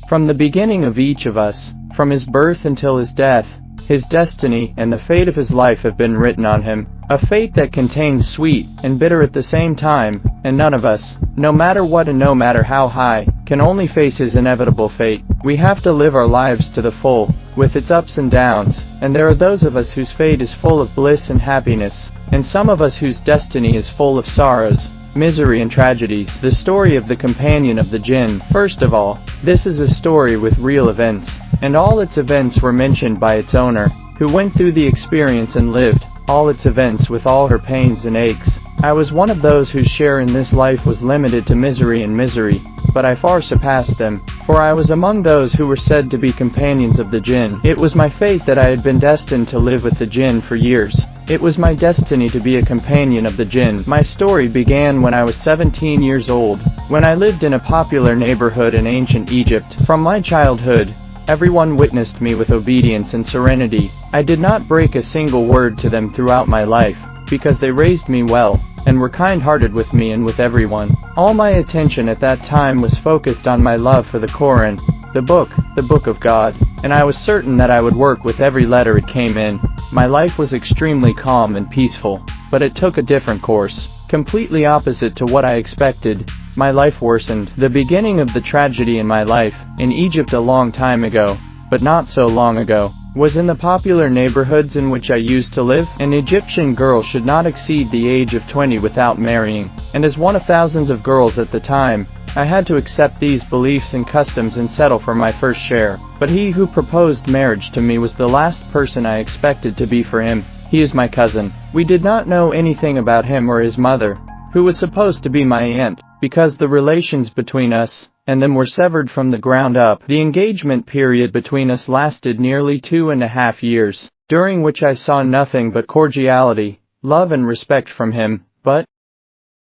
From the beginning of each of us, from his birth until his death, his destiny and the fate of his life have been written on him. A fate that contains sweet and bitter at the same time, and none of us, no matter what and no matter how high, can only face his inevitable fate. We have to live our lives to the full, with its ups and downs, and there are those of us whose fate is full of bliss and happiness, and some of us whose destiny is full of sorrows, misery and tragedies. The story of the companion of the jinn. First of all, this is a story with real events, and all its events were mentioned by its owner, who went through the experience and lived all its events with all her pains and aches. I was one of those whose share in this life was limited to misery, but I far surpassed them, for I was among those who were said to be companions of the jinn. It was my fate that I had been destined to live with the jinn for years. It was my destiny to be a companion of the jinn. My story began when I was 17 years old, when I lived in a popular neighborhood in ancient Egypt. From my childhood, everyone witnessed me with obedience and serenity. I did not break a single word to them throughout my life, because they raised me well, and were kind-hearted with me and with everyone. All my attention at that time was focused on my love for the Quran, the book of God, and I was certain that I would work with every letter it came in. My life was extremely calm and peaceful, but it took a different course, completely opposite to what I expected. My life worsened. The beginning of the tragedy in my life, in Egypt a long time ago, but not so long ago, was in the popular neighborhoods in which I used to live. An Egyptian girl should not exceed the age of 20 without marrying, and as one of thousands of girls at the time, I had to accept these beliefs and customs and settle for my first share. But he who proposed marriage to me was the last person I expected to be for him. He is my cousin. We did not know anything about him or his mother, who was supposed to be my aunt, because the relations between us and them were severed from the ground up. The engagement period between us lasted nearly 2.5 years, during which I saw nothing but cordiality, love and respect from him, but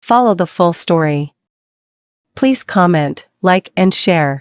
follow the full story. Please comment, like, and share.